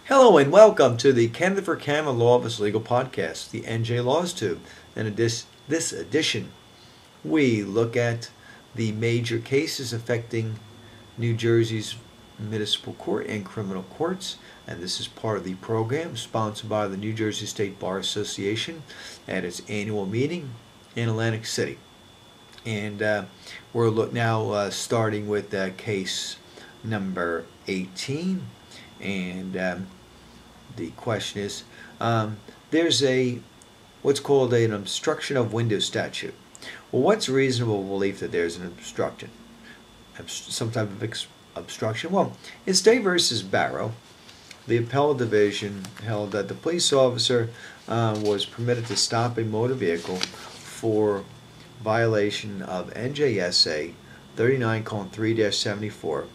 Hello and welcome to the Candidate for Canada Law Office Legal Podcast, the NJ Laws Tube. And in this edition, we look at the major cases affecting New Jersey's municipal court and criminal courts. And this is part of the program sponsored by the New Jersey State Bar Association at its annual meeting in Atlantic City. And we're now starting with case number 18. And the question is, there's what's called an obstruction of window statute. Well, what's reasonable belief that there's an obstruction? Some type of obstruction? Well, in State versus Barrow, the appellate division held that the police officer was permitted to stop a motor vehicle for violation of N.J.S.A. 39:3-74,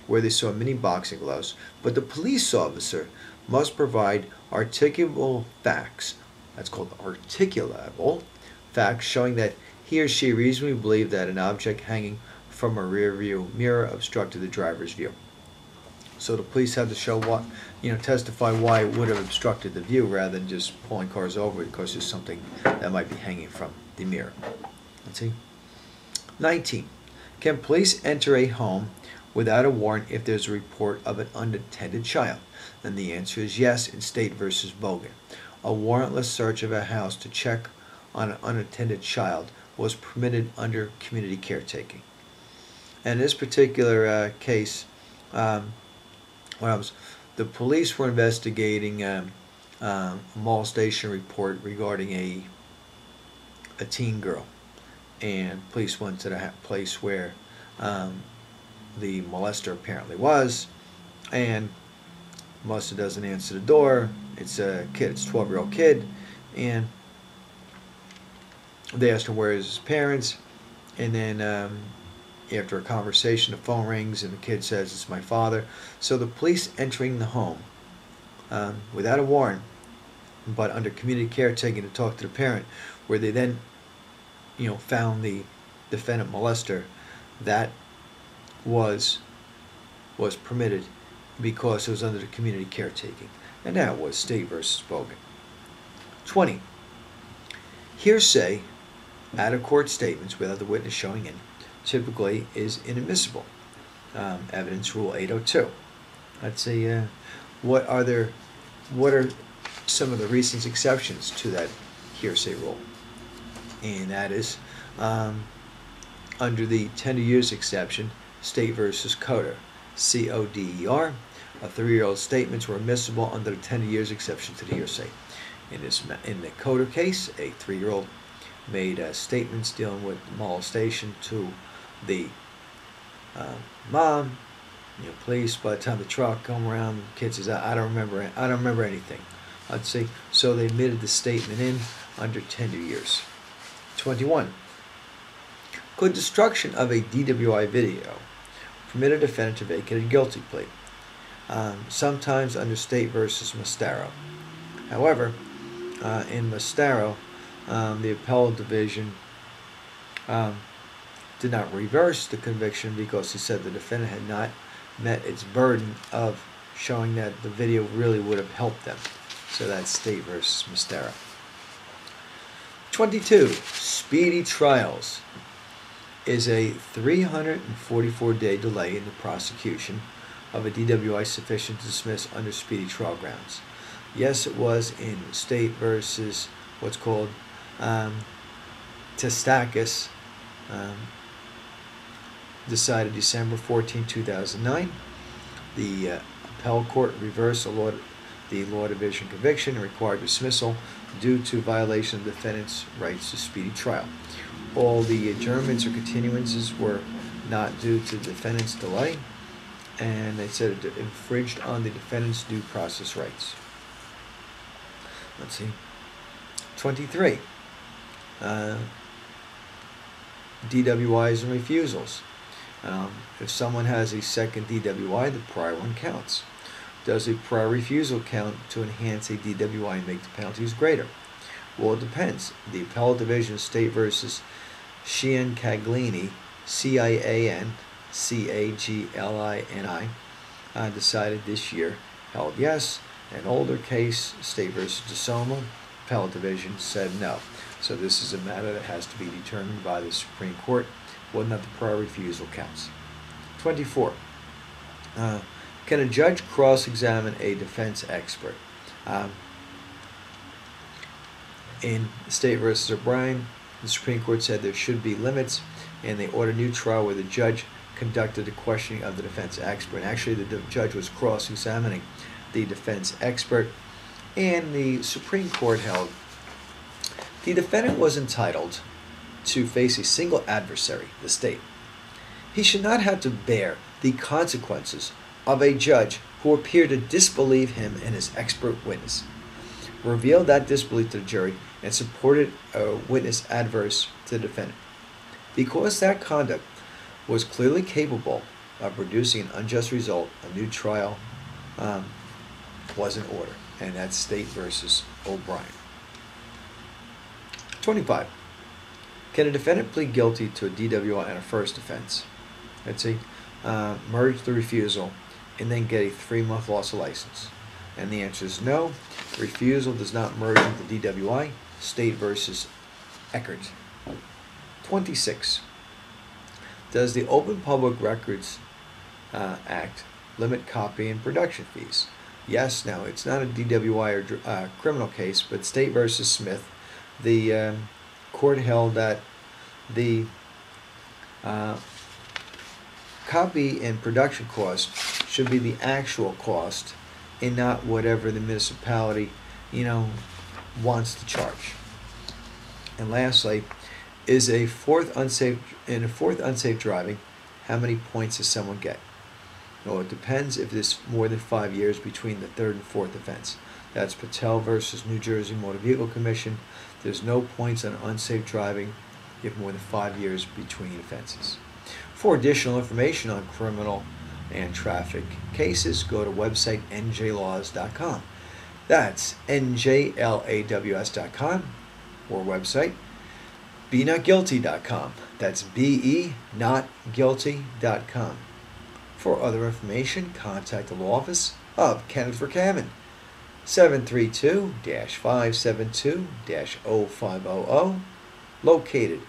where they saw mini boxing gloves, but the police officer must provide articulable facts, that's called articulable facts, showing that he or she reasonably believed that an object hanging from a rear view mirror obstructed the driver's view. So the police had to show testify why it would have obstructed the view rather than just pulling cars over because there's something that might be hanging from the mirror. Let's see. 19. Can police enter a home without a warrant if there's a report of an unattended child? Then the answer is yes in State versus Bogan. A warrantless search of a house to check on an unattended child was permitted under community caretaking. And in this particular case, the police were investigating a molestation report regarding a teen girl, and police went to the place where the molester apparently was, and molester doesn't answer the door. It's a kid, it's a 12-year-old kid, and they asked him where is his parents, and then after a conversation the phone rings and the kid says it's my father. So the police entering the home without a warrant but under community caretaking to talk to the parent, where they then found the defendant molester, that was permitted because it was under the community caretaking, and that was State versus Bogan. 20. Hearsay out-of-court statements without the witness showing in typically is inadmissible. Evidence Rule 802. Let's see, what are some of the recent exceptions to that hearsay rule? And that is under the tender years exception, State versus Coder, C-O-D-E-R. A 3-year-old statements were admissible under the tender years exception to the hearsay. In the Coder case, a 3-year-old made statements dealing with molestation to the mom. Police, by the time the truck come around, the kid says, I don't remember anything. I'd say so. They admitted the statement in under tender years. 21. Could destruction of a DWI video permit a defendant to vacate a guilty plea? Sometimes under State versus Mastaro. However, in Mastaro, the appellate division did not reverse the conviction because he said the defendant had not met its burden of showing that the video really would have helped them. So that's State versus Mastaro. 22. Speedy trials is a 344-day delay in the prosecution of a DWI sufficient to dismiss under speedy trial grounds. Yes, it was in State versus what's called Testakis, decided December 14, 2009. The appellate court reversed the law division conviction and required dismissal due to violation of the defendant's rights to speedy trial. All the adjournments or continuances were not due to the defendant's delay, and they said it infringed on the defendant's due process rights. Let's see. 23. DWIs and refusals. If someone has a second DWI, the prior one counts. Does a prior refusal count to enhance a DWI and make the penalties greater? Well, it depends. The appellate division, State versus Ciancaglini, Ciancaglini, decided this year, held yes. An older case, State versus DeSoma, Appellate Division said no. So this is a matter that has to be determined by the Supreme Court, whether or not the prior refusal counts. 24. Can a judge cross-examine a defense expert? In State versus O'Brien, the Supreme Court said there should be limits, and they ordered a new trial where the judge conducted the questioning of the defense expert. And actually, the judge was cross-examining the defense expert, and the Supreme Court held the defendant was entitled to face a single adversary, the state. He should not have to bear the consequences of a judge who appeared to disbelieve him and his expert witness, revealed that disbelief to the jury, and supported a witness adverse to the defendant. Because that conduct was clearly capable of producing an unjust result, a new trial was in order, and that's State versus O'Brien. 25. Can a defendant plead guilty to a DWI on a first offense? Let's see, merge the refusal, and then get a 3-month loss of license? And the answer is no. Refusal does not merge into DWI. State versus Eckert. 26. Does the Open Public Records Act limit copy and production fees? Yes. Now, it's not a DWI or criminal case, but State versus Smith, the court held that the copy and production cost should be the actual cost and not whatever the municipality, wants to charge. And lastly, in a fourth unsafe driving, how many points does someone get? Well, it depends if there's more than 5 years between the third and fourth offense. That's Patel versus New Jersey Motor Vehicle Commission. There's no points on unsafe driving if more than 5 years between offenses. For additional information on criminal and traffic cases, go to website njlaws.com. That's njlaws.com, or website benotguilty.com. That's benotguilty.com. For other information, contact the law office of Kenneth Verkaman, 732-572-0500, located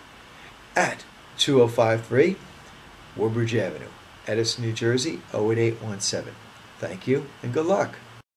at 2053 Woodbridge Avenue, Edison, New Jersey, 08817. Thank you and good luck.